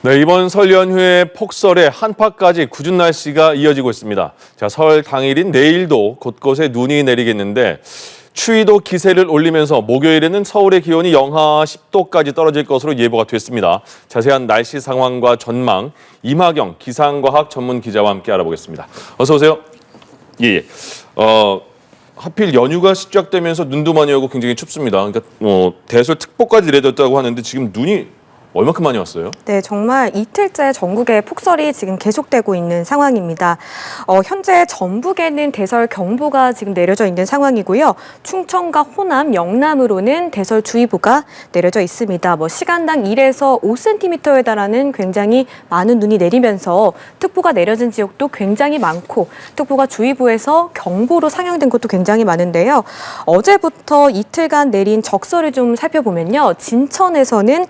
네, 이번 설 연휴에 폭설에 한파까지 궂은 날씨가 이어지고 있습니다. 자, 설 당일인 내일도 곳곳에 눈이 내리겠는데 추위도 기세를 올리면서 목요일에는 서울의 기온이 영하 10도까지 떨어질 것으로 예보가 됐습니다. 자세한 날씨 상황과 전망, 임하경 기상과학 전문 기자와 함께 알아보겠습니다. 어서 오세요. 예. 하필 연휴가 시작되면서 눈도 많이 오고 굉장히 춥습니다. 그러니까 대설특보까지 내렸다고 하는데 지금 눈이 얼마큼 많이 왔어요? 네, 정말 이틀째 전국에 폭설이 지금 계속되고 있는 상황입니다. 현재 전북에는 대설경보가 지금 내려져 있는 상황이고요. 충청과 호남, 영남으로는 대설주의보가 내려져 있습니다. 시간당 1에서 5cm에 달하는 굉장히 많은 눈이 내리면서 특보가 내려진 지역도 굉장히 많고 특보가 주의보에서 경보로 상향된 곳도 굉장히 많은데요. 어제부터 이틀간 내린 적설을 좀 살펴보면요. 진천에서는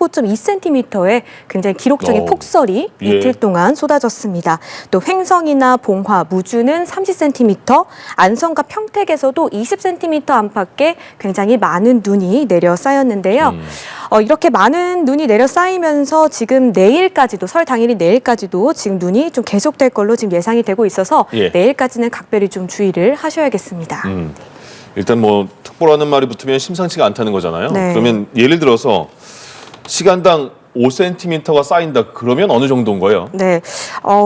45.2cm의 굉장히 기록적인 폭설이 이틀 동안 쏟아졌습니다. 또 횡성이나 봉화, 무주는 30cm, 안성과 평택에서도 20cm 안팎의 굉장히 많은 눈이 내려 쌓였는데요. 이렇게 많은 눈이 내려 쌓이면서 지금 내일까지도, 설 당일인 내일까지도 지금 눈이 좀 계속될 걸로 지금 예상이 되고 있어서 내일까지는 각별히 좀 주의를 하셔야겠습니다. 일단 특보라는 말이 붙으면 심상치가 않다는 거잖아요. 네. 그러면 예를 들어서 시간당 5cm가 쌓인다. 그러면 어느 정도인 거예요? 네,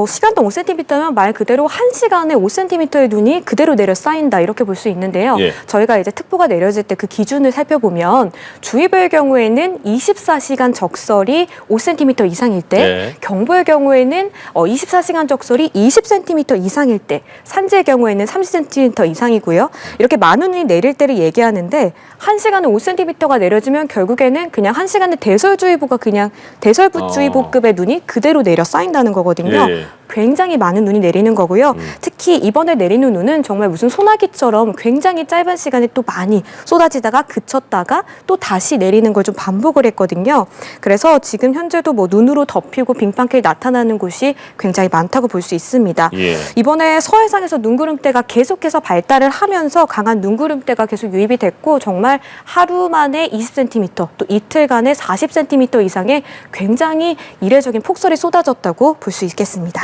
시간당 5cm면 말 그대로 1시간에 5cm의 눈이 그대로 내려 쌓인다 이렇게 볼 수 있는데요. 저희가 이제 특보가 내려질 때 그 기준을 살펴보면 주의보의 경우에는 24시간 적설이 5cm 이상일 때, 경보의 경우에는 24시간 적설이 20cm 이상일 때, 산지의 경우에는 30cm 이상이고요. 이렇게 많은 눈이 내릴 때를 얘기하는데 1시간에 5cm가 내려지면 결국에는 그냥 1시간에 대설주의보가 그냥 대설주의보급의 눈이 그대로 내려 쌓인다는 거거든요. 굉장히 많은 눈이 내리는 거고요. 특히 이번에 내리는 눈은 정말 무슨 소나기처럼 굉장히 짧은 시간에 또 많이 쏟아지다가 그쳤다가 또 다시 내리는 걸 좀 반복을 했거든요. 그래서 지금 현재도 눈으로 덮이고 빙판길이 나타나는 곳이 굉장히 많다고 볼 수 있습니다. 이번에 서해상에서 눈구름대가 계속해서 발달을 하면서 강한 눈구름대가 계속 유입이 됐고 정말 하루 만에 20cm, 또 이틀간에 40cm 이상의 굉장히 이례적인 폭설이 쏟아졌다고 볼 수 있겠습니다.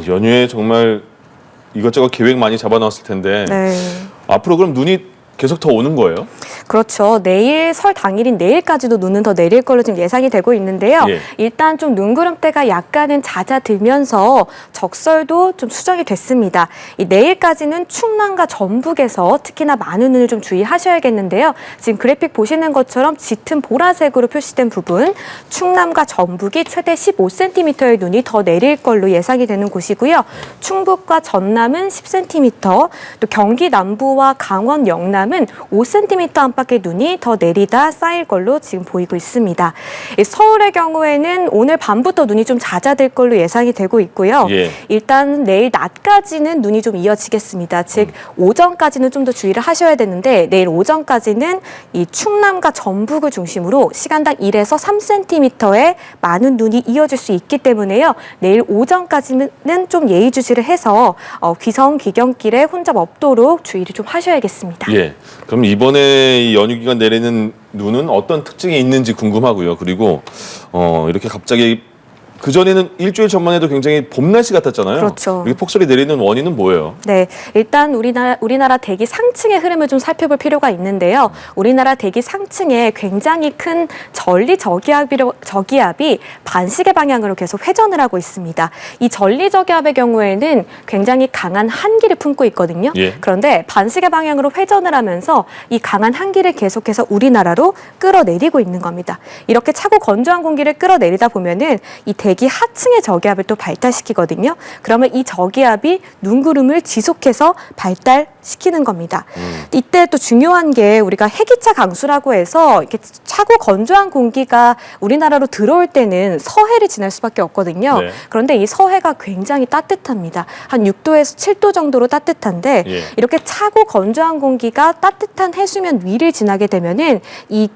연휴에 정말 이것저것 계획 많이 잡아놨을 텐데 앞으로 그럼 눈이 계속 더 오는 거예요? 그렇죠. 내일 설 당일인 내일까지도 눈은 더 내릴 걸로 지금 예상이 되고 있는데요. 일단 좀 눈구름대가 약간은 잦아들면서 적설도 좀 수정이 됐습니다. 내일까지는 충남과 전북에서 특히나 많은 눈을 좀 주의하셔야겠는데요. 지금 그래픽 보시는 것처럼 짙은 보라색으로 표시된 부분, 충남과 전북이 최대 15cm의 눈이 더 내릴 걸로 예상이 되는 곳이고요. 충북과 전남은 10cm, 또 경기 남부와 강원, 영남은 5cm 안팎의 눈이 더 내리다 쌓일 걸로 지금 보이고 있습니다. 서울의 경우에는 오늘 밤부터 눈이 좀 잦아들 걸로 예상이 되고 있고요. 일단 내일 낮까지는 눈이 좀 이어지겠습니다. 즉 오전까지는 좀 더 주의를 하셔야 되는데 내일 오전까지는 이 충남과 전북을 중심으로 시간당 1에서 3cm의 많은 눈이 이어질 수 있기 때문에요. 내일 오전까지는 좀 예의주시를 해서 귀성 귀경길에 혼잡 없도록 주의를 좀 하셔야겠습니다. 그럼 이번에 이 연휴 기간 내리는 눈은 어떤 특징이 있는지 궁금하고요. 그리고 이렇게 갑자기 그전에는 일주일 전만 해도 굉장히 봄 날씨 같았잖아요. 그렇죠. 이렇게 폭설이 내리는 원인은 뭐예요? 네, 일단 우리나라 대기 상층의 흐름을 좀 살펴볼 필요가 있는데요. 우리나라 대기 상층에 굉장히 큰 전리 저기압이 반시계 방향으로 계속 회전을 하고 있습니다. 이 전리 저기압의 경우에는 굉장히 강한 한기를 품고 있거든요. 그런데 반시계 방향으로 회전을 하면서 이 강한 한기를 계속해서 우리나라로 끌어내리고 있는 겁니다. 이렇게 차고 건조한 공기를 끌어내리다 보면은 이 대기 하층의 저기압을 또 발달시키거든요. 그러면 이 저기압이 눈구름을 지속해서 발달시키는 겁니다. 이때 또 중요한 게 우리가 해기차 강수라고 해서 이렇게 차고 건조한 공기가 우리나라로 들어올 때는 서해를 지날 수밖에 없거든요. 그런데 이 서해가 굉장히 따뜻합니다. 한 6도에서 7도 정도로 따뜻한데 이렇게 차고 건조한 공기가 따뜻한 해수면 위를 지나게 되면은 이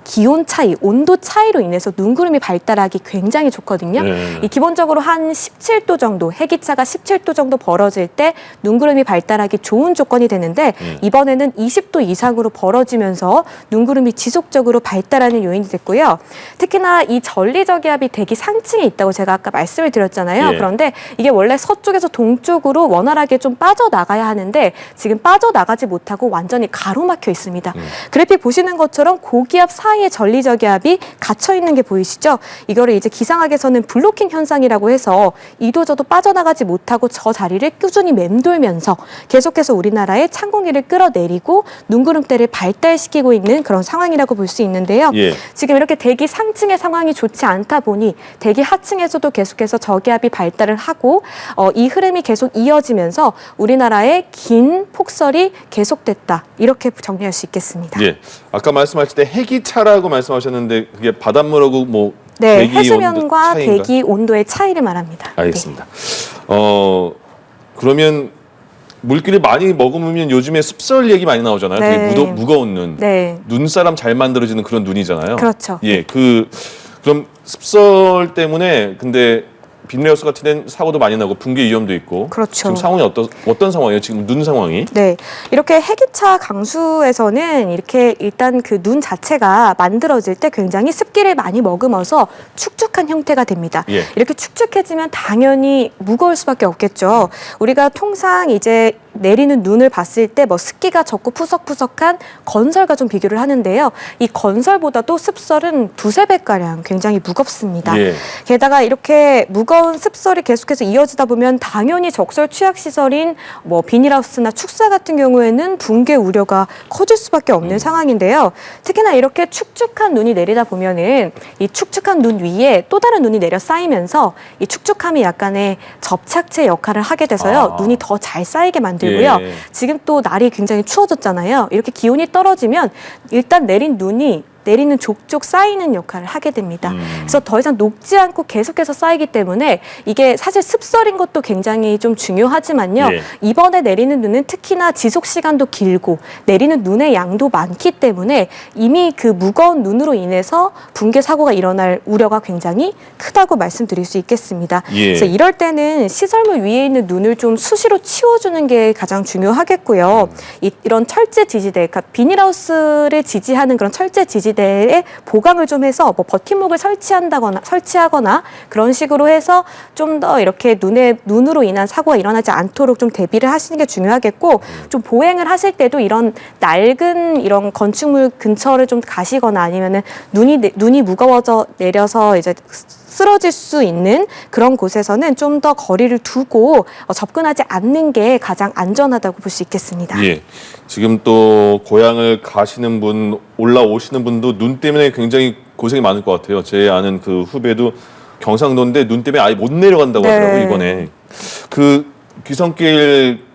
기온 차이, 온도 차이로 인해서 눈구름이 발달하기 굉장히 좋거든요. 네. 이 기본적으로 한 17도 정도, 해기차가 17도 정도 벌어질 때 눈구름이 발달하기 좋은 조건이 되는데 이번에는 20도 이상으로 벌어지면서 눈구름이 지속적으로 발달하는 요인이 됐고요. 특히나 이 전리저기압이 대기 상층에 있다고 제가 아까 말씀을 드렸잖아요. 예. 그런데 이게 원래 서쪽에서 동쪽으로 원활하게 좀 빠져나가야 하는데 지금 빠져나가지 못하고 완전히 가로막혀 있습니다. 그래픽 보시는 것처럼 고기압 사이에 전리저기압이 갇혀 있는 게 보이시죠? 이거를 이제 기상학에서는 블로킹 현상이라고 해서 이도저도 빠져나가지 못하고 저 자리를 꾸준히 맴돌면서 계속해서 우리나라의 찬 공기를 끌어내리고 눈구름대를 발달시키고 있는 그런 상황이라고 볼 수 있는데요. 예. 지금 이렇게 대기 상층의 상황이 좋지 않다 보니 대기 하층에서도 계속해서 저기압이 발달을 하고 이 흐름이 계속 이어지면서 우리나라의 긴 폭설이 계속됐다. 이렇게 정리할 수 있겠습니다. 예. 아까 말씀하실 때 해기차라고 말씀하셨는데 그게 바닷물하고 뭐 네, 대기 해수면과 온도 차이인가? 대기 온도의 차이를 말합니다. 알겠습니다. 그러면 물기를 많이 머금으면 요즘에 습설 얘기 많이 나오잖아요. 네. 되게 무거운 눈. 네. 눈사람 잘 만들어지는 그런 눈이잖아요. 그렇죠. 예, 그럼 습설 때문에 근데 빈레어스 같은 데는 사고도 많이 나고 붕괴 위험도 있고. 그렇죠. 지금 상황이 어떤 상황이에요? 지금 눈 상황이? 네, 이렇게 해기차 강수에서는 이렇게 일단 그 눈 자체가 만들어질 때 굉장히 습기를 많이 머금어서 축축한 형태가 됩니다. 예. 이렇게 축축해지면 당연히 무거울 수밖에 없겠죠. 우리가 통상 이제 내리는 눈을 봤을 때 뭐 습기가 적고 푸석푸석한 건설과 좀 비교를 하는데요. 이 건설보다도 습설은 두세 배가량 굉장히 무겁습니다. 예. 게다가 이렇게 무거운 습설이 계속해서 이어지다 보면 당연히 적설 취약시설인 뭐 비닐하우스나 축사 같은 경우에는 붕괴 우려가 커질 수밖에 없는 상황인데요. 특히나 이렇게 축축한 눈이 내리다 보면은 이 축축한 눈 위에 또 다른 눈이 내려 쌓이면서 이 축축함이 약간의 접착제 역할을 하게 돼서요. 눈이 더 잘 쌓이게 만들고요. 예. 지금 또 날이 굉장히 추워졌잖아요. 이렇게 기온이 떨어지면 일단 내린 눈이 내리는 족족 쌓이는 역할을 하게 됩니다. 그래서 더 이상 녹지 않고 계속해서 쌓이기 때문에 이게 사실 습설인 것도 굉장히 좀 중요하지만요. 예. 이번에 내리는 눈은 특히나 지속 시간도 길고 내리는 눈의 양도 많기 때문에 이미 그 무거운 눈으로 인해서 붕괴 사고가 일어날 우려가 굉장히 크다고 말씀드릴 수 있겠습니다. 예. 그래서 이럴 때는 시설물 위에 있는 눈을 좀 수시로 치워주는 게 가장 중요하겠고요. 이런 철제 지지대, 그러니까 비닐하우스를 지지하는 그런 철제 지지대에 보강을 좀 해서 뭐 버팀목을 설치하거나 그런 식으로 해서 좀 더 이렇게 눈으로 인한 사고가 일어나지 않도록 좀 대비를 하시는 게 중요하겠고, 좀 보행을 하실 때도 이런 낡은 이런 건축물 근처를 좀 가시거나 아니면은 눈이 무거워져 내려서 이제 쓰러질 수 있는 그런 곳에서는 좀 더 거리를 두고 접근하지 않는 게 가장 안전하다고 볼 수 있겠습니다. 예. 지금 또 고향을 가시는 분, 올라오시는 분도 눈 때문에 굉장히 고생이 많을 것 같아요. 제 아는 그 후배도 경상도인데 눈 때문에 아예 못 내려간다고 네. 하더라고요, 이번에.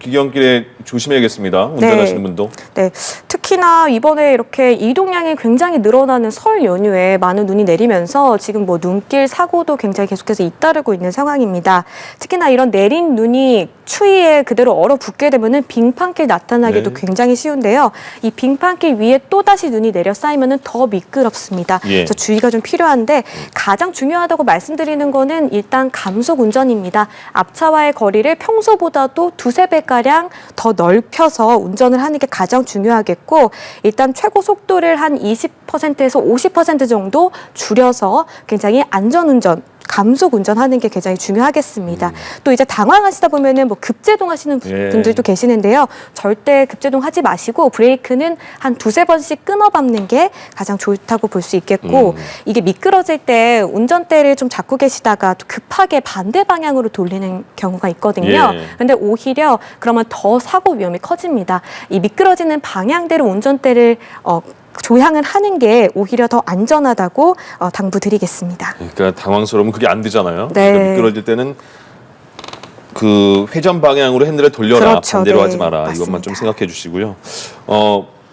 기경길에 조심해야겠습니다. 운전하시는 분도. 네, 특히나 이번에 이렇게 이동량이 굉장히 늘어나는 설 연휴에 많은 눈이 내리면서 지금 뭐 눈길 사고도 굉장히 계속해서 잇따르고 있는 상황입니다. 특히나 이런 내린 눈이 추위에 그대로 얼어붙게 되면은 빙판길 나타나기도 네. 굉장히 쉬운데요. 이 빙판길 위에 또다시 눈이 내려 쌓이면은 더 미끄럽습니다. 예. 그래서 주의가 좀 필요한데 가장 중요하다고 말씀드리는 거는 일단 감속 운전입니다. 앞차와의 거리를 평소보다도 두세 배가량 더 넓혀서 운전을 하는 게 가장 중요하겠고, 일단 최고 속도를 한 20%에서 50% 정도 줄여서 굉장히 안전운전, 감속 운전하는 게 굉장히 중요하겠습니다. 또 이제 당황하시다 보면은 뭐 급제동하시는 예. 분들도 계시는데요. 절대 급제동하지 마시고 브레이크는 한 두세 번씩 끊어밟는 게 가장 좋다고 볼 수 있겠고, 이게 미끄러질 때 운전대를 좀 잡고 계시다가 급하게 반대 방향으로 돌리는 경우가 있거든요. 예. 근데 오히려 그러면 더 사고 위험이 커집니다. 이 미끄러지는 방향대로 운전대를 조향을 하는 게 오히려 더 안전하다고 당부드리겠습니다. 그러니까 당황스러우면 그게 안 되잖아요. 네. 그러니까 미끄러질 때는 그 회전 방향으로 핸들을 돌려라, 그렇죠. 반대로 네, 하지 마라. 맞습니다. 이것만 좀 생각해 주시고요.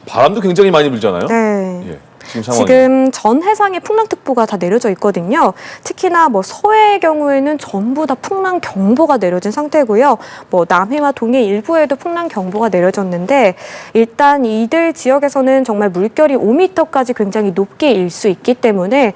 바람도 굉장히 많이 불잖아요. 네. 예. 상황이? 지금 전 해상에 풍랑특보가 다 내려져 있거든요. 특히나 뭐 서해의 경우에는 전부 다 풍랑경보가 내려진 상태고요. 뭐 남해와 동해 일부에도 풍랑경보가 내려졌는데 일단 이들 지역에서는 정말 물결이 5m까지 굉장히 높게 일 수 있기 때문에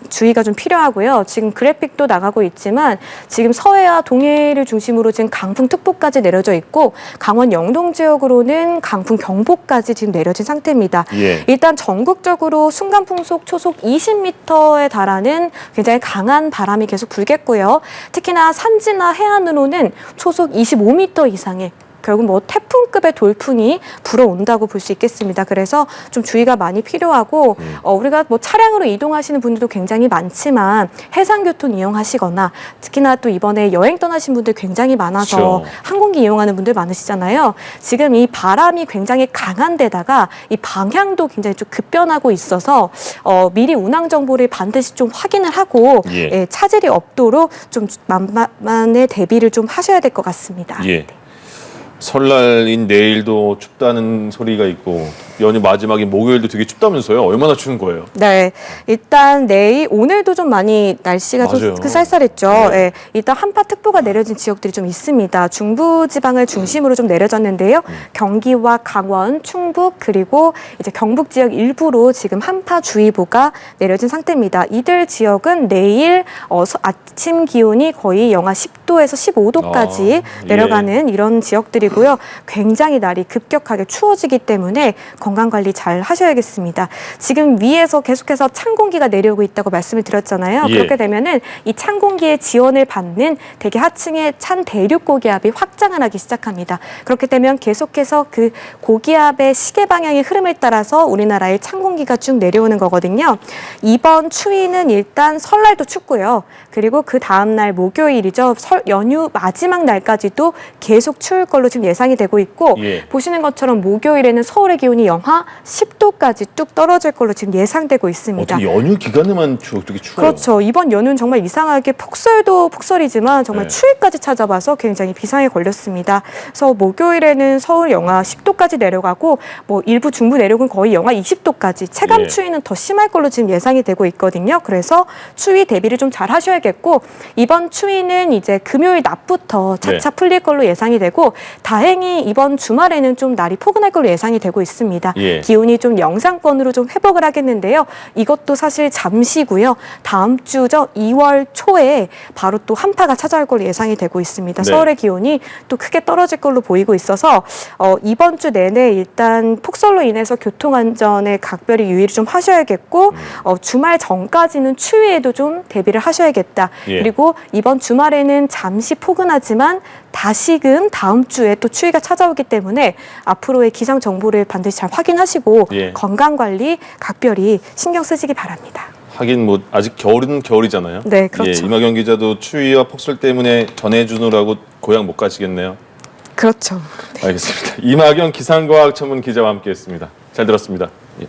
주의가 좀 필요하고요. 지금 그래픽도 나가고 있지만 지금 서해와 동해를 중심으로 지금 강풍특보까지 내려져 있고 강원 영동 지역으로는 강풍경보까지 지금 내려진 상태입니다. 예. 일단 전국적으로 순간풍속 초속 20m에 달하는 굉장히 강한 바람이 계속 불겠고요. 특히나 산지나 해안으로는 초속 25m 이상의 결국 뭐 태풍급의 돌풍이 불어온다고 볼 수 있겠습니다. 그래서 좀 주의가 많이 필요하고 우리가 뭐 차량으로 이동하시는 분들도 굉장히 많지만 해상교통 이용하시거나 특히나 또 이번에 여행 떠나신 분들 굉장히 많아서 그렇죠. 항공기 이용하는 분들 많으시잖아요. 지금 이 바람이 굉장히 강한 데다가 이 방향도 굉장히 좀 급변하고 있어서 미리 운항 정보를 반드시 좀 확인을 하고 예. 차질이 없도록 좀 만반의 대비를 좀 하셔야 될 것 같습니다. 예. 설날인 내일도 춥다는 소리가 있고 연휴 마지막인 목요일도 되게 춥다면서요? 얼마나 추운 거예요? 네, 일단 오늘도 좀 많이 날씨가 맞아요. 좀 쌀쌀했죠. 네. 네, 일단 한파특보가 내려진 지역들이 좀 있습니다. 중부지방을 중심으로 좀 내려졌는데요. 경기와 강원, 충북 그리고 이제 경북 지역 일부로 지금 한파주의보가 내려진 상태입니다. 이들 지역은 내일 아침 기온이 거의 영하 10도에서 15도까지 내려가는 이런 지역들이고요. 굉장히 날이 급격하게 추워지기 때문에 건강 관리 잘 하셔야겠습니다. 지금 위에서 계속해서 찬 공기가 내려오고 있다고 말씀을 드렸잖아요. 예. 그렇게 되면은 이 찬 공기의 지원을 받는 대기 하층의 찬 대륙 고기압이 확장을 하기 시작합니다. 그렇게 되면 계속해서 그 고기압의 시계 방향의 흐름을 따라서 우리나라에 찬 공기가 쭉 내려오는 거거든요. 이번 추위는 일단 설날도 춥고요. 그리고 그 다음 날 목요일이죠. 연휴 마지막 날까지도 계속 추울 걸로 지금 예상이 되고 있고 예. 보시는 것처럼 목요일에는 서울의 기온이 영하 10도까지 뚝 떨어질 걸로 지금 예상되고 있습니다. 어떻게 연휴 기간에만 되게 추워요? 그렇죠. 이번 연휴는 정말 이상하게 폭설도 폭설이지만 정말 네. 추위까지 찾아와서 굉장히 비상에 걸렸습니다. 그래서 목요일에는 서울 영하 10도까지 내려가고 뭐 일부 중부 내륙은 거의 영하 20도까지 체감 예. 추위는 더 심할 걸로 지금 예상이 되고 있거든요. 그래서 추위 대비를 좀 잘 하셔야겠고 이번 추위는 이제 금요일 낮부터 차차 풀릴 걸로 예상이 되고 다행히 이번 주말에는 좀 날이 포근할 걸로 예상이 되고 있습니다. 예. 기온이 좀 영상권으로 좀 회복을 하겠는데요. 이것도 사실 잠시고요. 다음 주죠. 2월 초에 바로 또 한파가 찾아올 걸로 예상이 되고 있습니다. 네. 서울의 기온이 또 크게 떨어질 걸로 보이고 있어서 이번 주 내내 일단 폭설로 인해서 교통안전에 각별히 유의를 좀 하셔야겠고 주말 전까지는 추위에도 좀 대비를 하셔야겠다. 예. 그리고 이번 주말에는 잠시 포근하지만 다시금 다음 주에 또 추위가 찾아오기 때문에 앞으로의 기상 정보를 반드시 잘 확인하시고 예. 건강 관리 각별히 신경 쓰시기 바랍니다. 하긴 뭐 아직 겨울은 겨울이잖아요. 네, 그렇죠. 예, 이마경 기자도 추위와 폭설 때문에 전해주느라고 고향 못 가시겠네요. 그렇죠. 알겠습니다. 이마경 기상과학 전문 기자와 함께했습니다. 잘 들었습니다. 예.